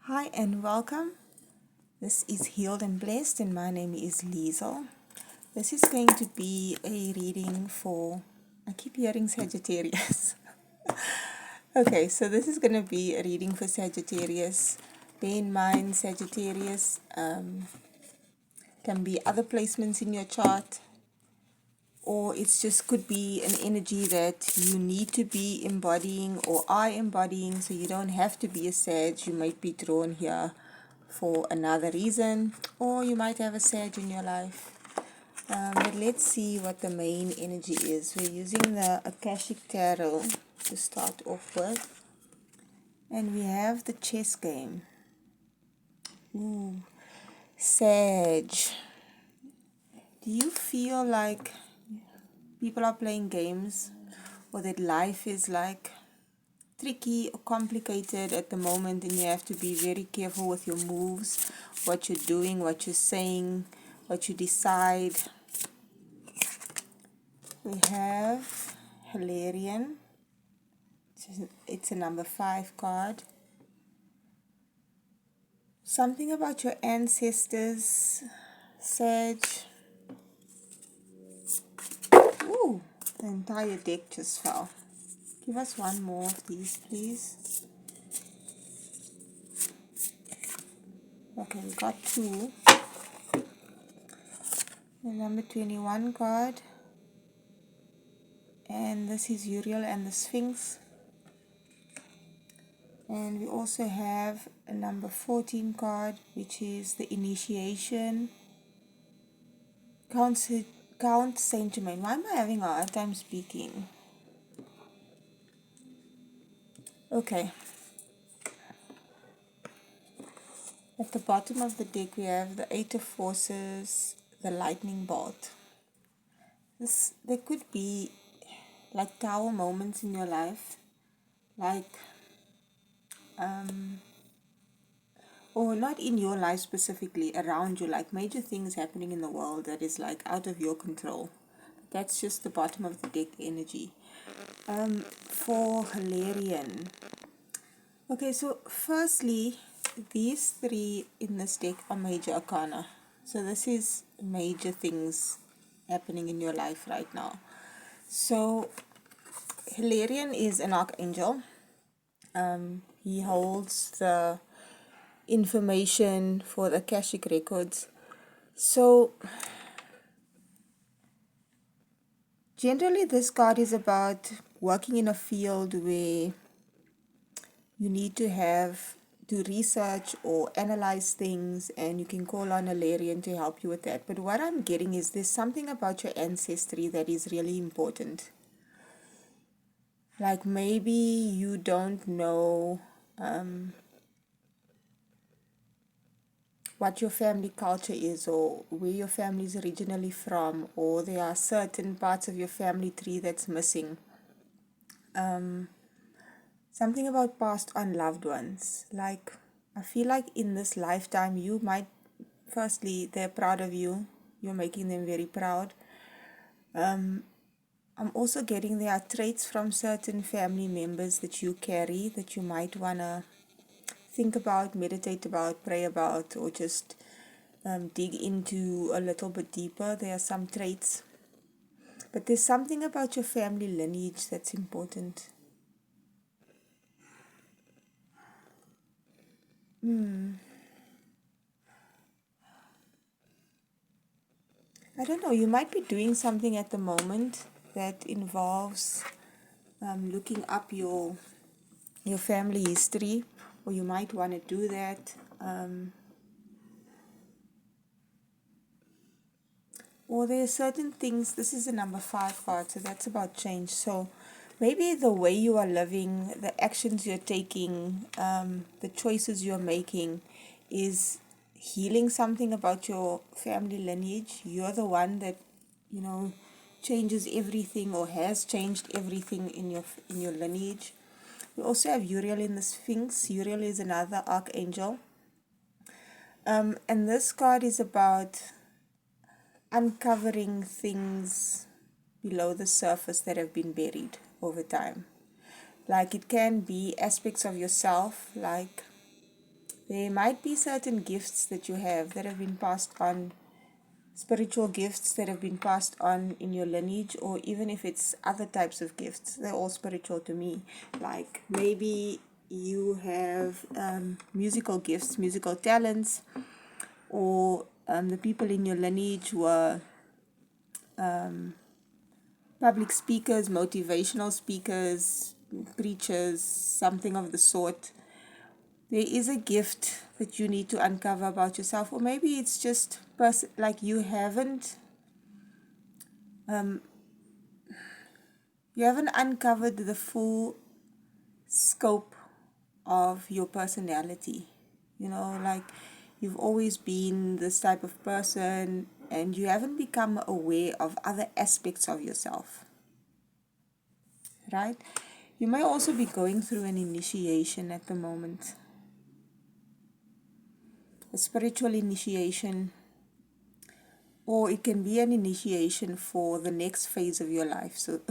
Hi and welcome. This is Healed and Blessed, and my name is Liesel. This is going to be a reading for, I keep hearing Sagittarius. Okay, so this is going to be a reading for Sagittarius. Bear in mind, Sagittarius can be other placements in your chart, or it's just could be an energy that you need to be embodying or are embodying, so you don't have to be a Sag. You might be drawn here for another reason, or you might have a Sag in your life. But let's see what the main energy is. We're using the Akashic Tarot to start off with, and we have the chess game. Ooh, Sag. Do you feel like people are playing games, or that life is like tricky or complicated at the moment, and you have to be very careful with your moves, what you're doing, what you're saying, what you decide? We have Hilarion. It's a number 5 card. Something about your ancestors, Sag. Ooh, the entire deck just fell. Give us one more of these, please. Okay, we got 2. The number 21 card. And this is Uriel and the Sphinx. And we also have a number 14 card, which is the Initiation. Count Saint Germain. Why am I having a hard time speaking? Okay. At the bottom of the deck we have the 8 of Forces, the Lightning Bolt. There could be like tower moments in your life, like or not in your life specifically, around you, like major things happening in the world that is like out of your control. That's just the bottom of the deck energy. For Hilarion. Okay, so firstly, these 3 in this deck are major arcana. So this is major things happening in your life right now. So Hilarion is an archangel. He holds the information for the Akashic records. So generally this card is about working in a field where you need to do research or analyze things, and you can call on a Hilarion to help you with that. But what I'm getting is there's something about your ancestry that is really important. Like maybe you don't know what your family culture is, or where your family is originally from, or there are certain parts of your family tree that's missing. Something about past unloved ones. Like, I feel like in this lifetime you might, firstly, they're proud of you. You're making them very proud. I'm also getting there are traits from certain family members that you carry that you might want to think about, meditate about, pray about, or just dig into a little bit deeper. There are some traits. But there's something about your family lineage that's important. I don't know, you might be doing something at the moment that involves looking up your family history, or you might want to do that. Or there are certain things, this is a number 5 card, so that's about change. So maybe the way you are living, the actions you're taking, the choices you're making is healing something about your family lineage. You're the one that, changes everything or has changed everything in your lineage. We also have Uriel in the Sphinx. Uriel is another archangel. And this card is about uncovering things below the surface that have been buried over time. Like it can be aspects of yourself, like There might be certain gifts that you have that have been passed on, spiritual gifts that have been passed on in your lineage, or even if it's other types of gifts, they're all spiritual to me. Like maybe you have musical gifts, musical talents, or the people in your lineage were public speakers, motivational speakers, preachers, something of the sort. There is a gift that you need to uncover about yourself, or maybe it's just like you haven't uncovered the full scope of your personality. You know, like you've always been this type of person and you haven't become aware of other aspects of yourself, right? You may also be going through an initiation at the moment, a spiritual initiation, or it can be an initiation for the next phase of your life. So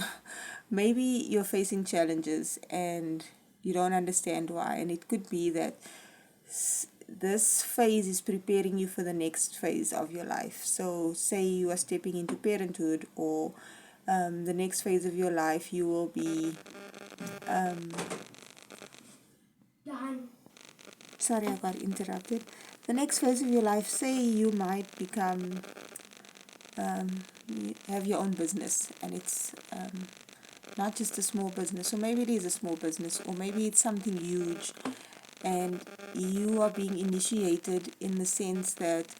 maybe you're facing challenges and you don't understand why, and it could be that this phase is preparing you for the next phase of your life. So say you are stepping into parenthood, or the next phase of your life you will be sorry, I got interrupted. The next phase of your life, say you might become have your own business, and it's not just a small business, or maybe it is a small business, or maybe it's something huge, and you are being initiated in the sense that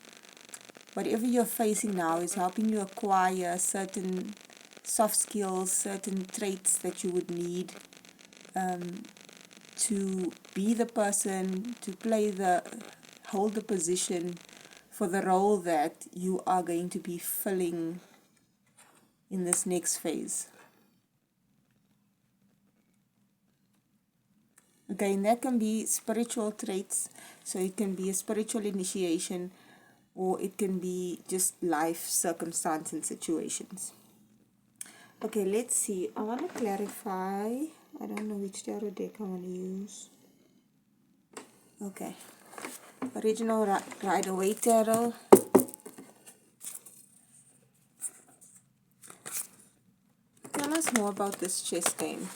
whatever you're facing now is helping you acquire certain soft skills, certain traits that you would need to be the person, to hold the position for the role that you are going to be filling in this next phase. Again, that can be spiritual traits, so it can be a spiritual initiation, or it can be just life circumstance and situations. Okay, let's see. I want to clarify. I don't know which tarot deck I want to use. Okay. Original Rider-Waite Tarot. Tell us more about this chess game.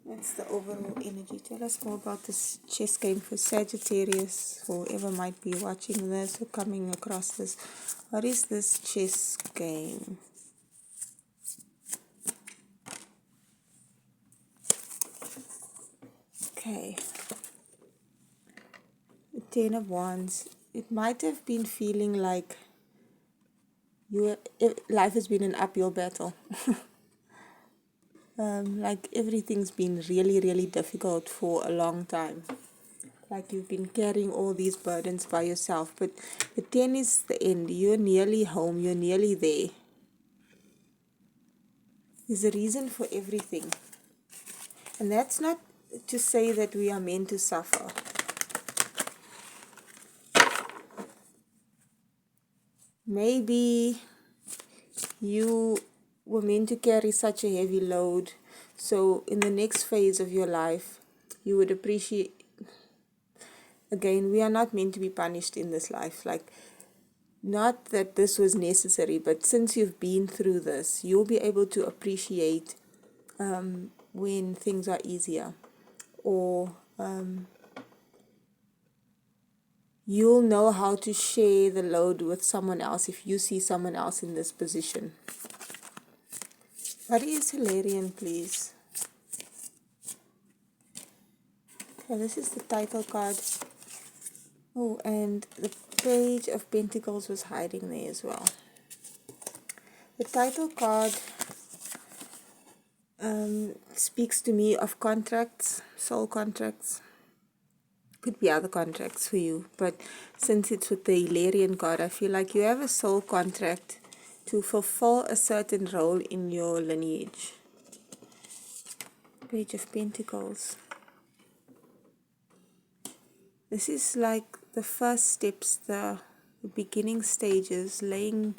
That's the overall energy. Tell us more about this chess game for Sagittarius, whoever might be watching this or coming across this. What is this chess game? Okay. The Ten of Wands. It might have been feeling like life has been an uphill battle. Like everything's been really, really difficult for a long time. Like you've been carrying all these burdens by yourself. But the 10 is the end. You're nearly home. You're nearly there. There's a reason for everything. And that's not to say that we are meant to suffer. Maybe you were meant to carry such a heavy load, so in the next phase of your life you would appreciate. Again, we are not meant to be punished in this life, like not that this was necessary, but since you've been through this, you'll be able to appreciate when things are easier, or you'll know how to share the load with someone else if you see someone else in this position. What is Hilarion, please? Okay, this is the title card. Oh, and the Page of Pentacles was hiding there as well. The title card speaks to me of contracts, soul contracts. Could be other contracts for you, but since it's with the Hilarion card, I feel like you have a soul contract to fulfill a certain role in your lineage. Page of Pentacles. This is like the first steps, the beginning stages, laying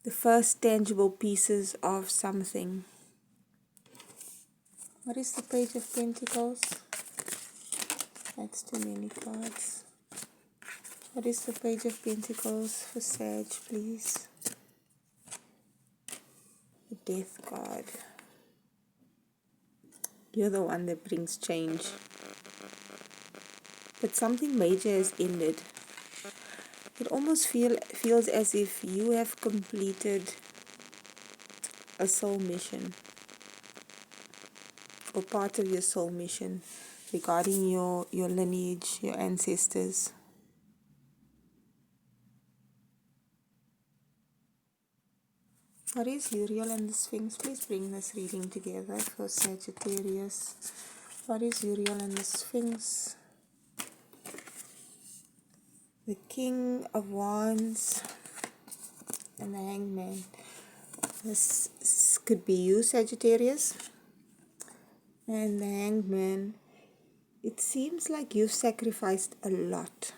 the first tangible pieces of something. What is the Page of Pentacles? That's too many cards. What is the Page of Pentacles for Sag, please? The Death card. You're the one that brings change. But something major has ended. It almost feels as if you have completed a soul mission, or part of your soul mission regarding your lineage, your ancestors. What is Uriel and the Sphinx? Please bring this reading together for Sagittarius. What is Uriel and the Sphinx? The King of Wands and the Hangman. This could be you, Sagittarius. And the Hangman. It seems like you've sacrificed a lot.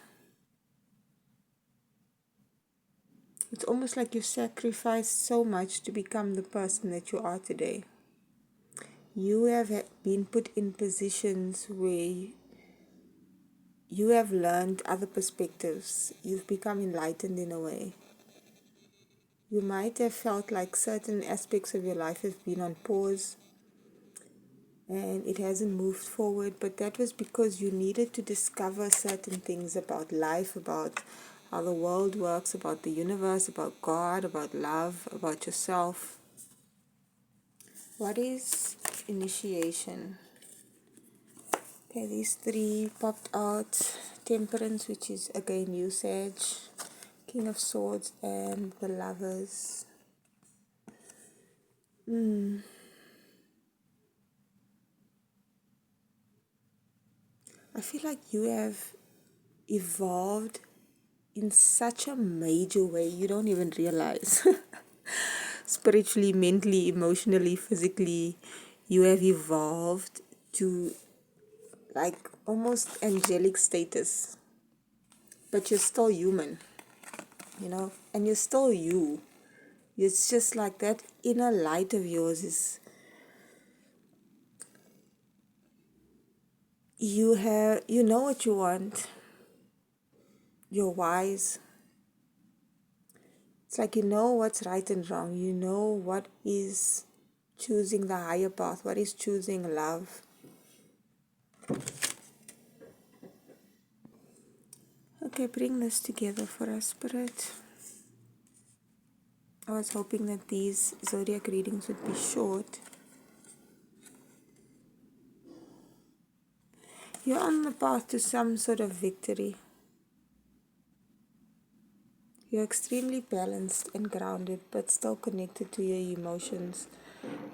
It's almost like you've sacrificed so much to become the person that you are today. You have been put in positions where you have learned other perspectives. You've become enlightened in a way. You might have felt like certain aspects of your life have been on pause and it hasn't moved forward, but that was because you needed to discover certain things about life, about how the world works, about the universe, about God, about love, about yourself. What is initiation? Okay, these three popped out. Temperance, which is again you, Sag. King of Swords and the Lovers. I feel like you have evolved in such a major way you don't even realize. Spiritually, mentally, emotionally, physically, you have evolved to like almost angelic status. But you're still human, and you're still you. It's just like that inner light of yours is, you know what you want. You're wise. It's like you know what's right and wrong. You know what is choosing the higher path, what is choosing love. Okay, bring this together for us, Spirit. I was hoping that these zodiac readings would be short. You're on the path to some sort of victory. You're extremely balanced and grounded, but still connected to your emotions.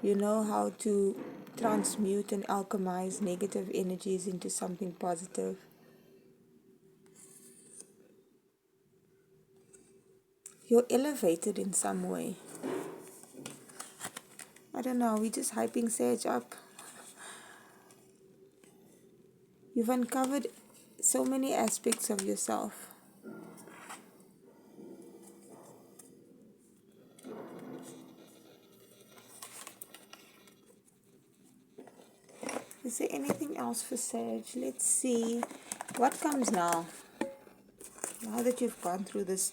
You know how to transmute and alchemize negative energies into something positive. You're elevated in some way. I don't know, we're just hyping Sage up. You've uncovered so many aspects of yourself. Is there anything else for Sage? Let's see what comes now. Now that you've gone through this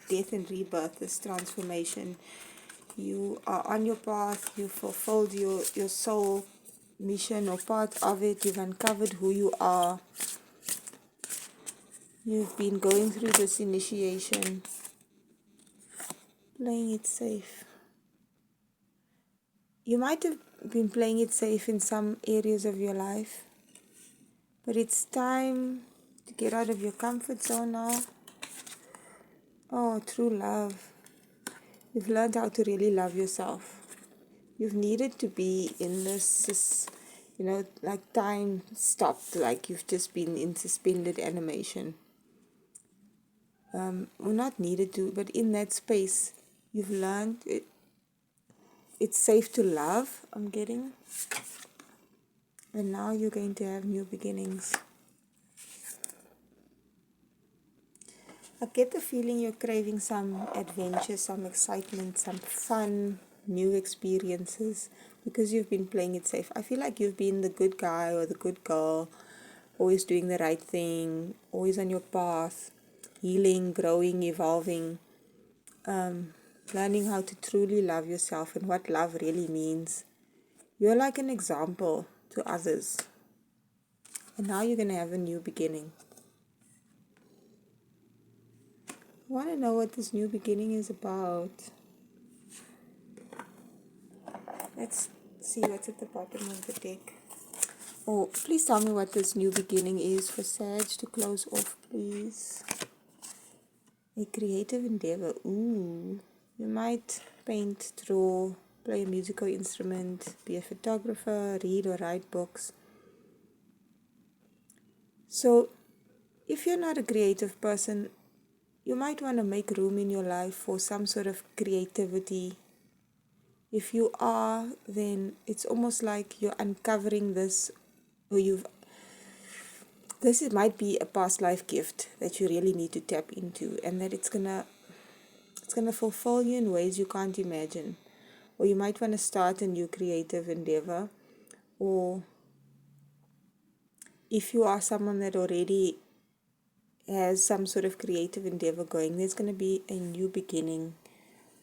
death and rebirth, this transformation, you are on your path, you've fulfilled your soul mission or part of it, you've uncovered who you are. You've been going through this initiation, playing it safe. You might have been playing it safe in some areas of your life, but it's time to get out of your comfort zone now. Oh, true love. You've learned how to really love yourself. You've needed to be in this, like time stopped, like you've just been in suspended animation. Well, not needed to, but in that space, you've learned it's safe to love, I'm getting. And now you're going to have new beginnings. I get the feeling you're craving some adventure, some excitement, some fun, new experiences, because you've been playing it safe. I feel like you've been the good guy or the good girl always doing the right thing, always on your path, healing, growing, evolving, learning how to truly love yourself and what love really means. You're like an example to others. And now you're going to have a new beginning. I want to know what this new beginning is about. Let's see what's at the bottom of the deck. Oh, please tell me what this new beginning is for Sag to close off, please. A creative endeavor. Ooh. You might paint, draw, play a musical instrument, be a photographer, read or write books. So, if you're not a creative person, you might want to make room in your life for some sort of creativity. If you are, then it's almost like you're uncovering this, or this might be a past life gift that you really need to tap into, and that it's gonna fulfill you in ways you can't imagine. Or you might want to start a new creative endeavor, or if you are someone that already has some sort of creative endeavor going, there's going to be a new beginning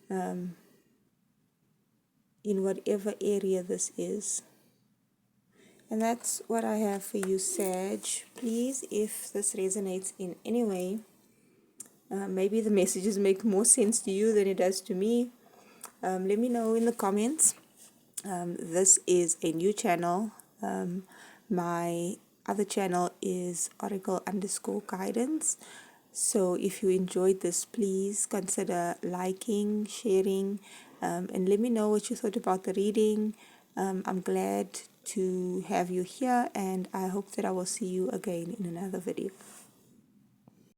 in whatever area this is. And that's what I have for you, Sag. Please, if this resonates in any way, maybe the messages make more sense to you than it does to me, let me know in the comments. This is a new channel. My other channel is oracle_guidance. So if you enjoyed this, please consider liking, sharing, and let me know what you thought about the reading. I'm glad to have you here, and I hope that I will see you again in another video.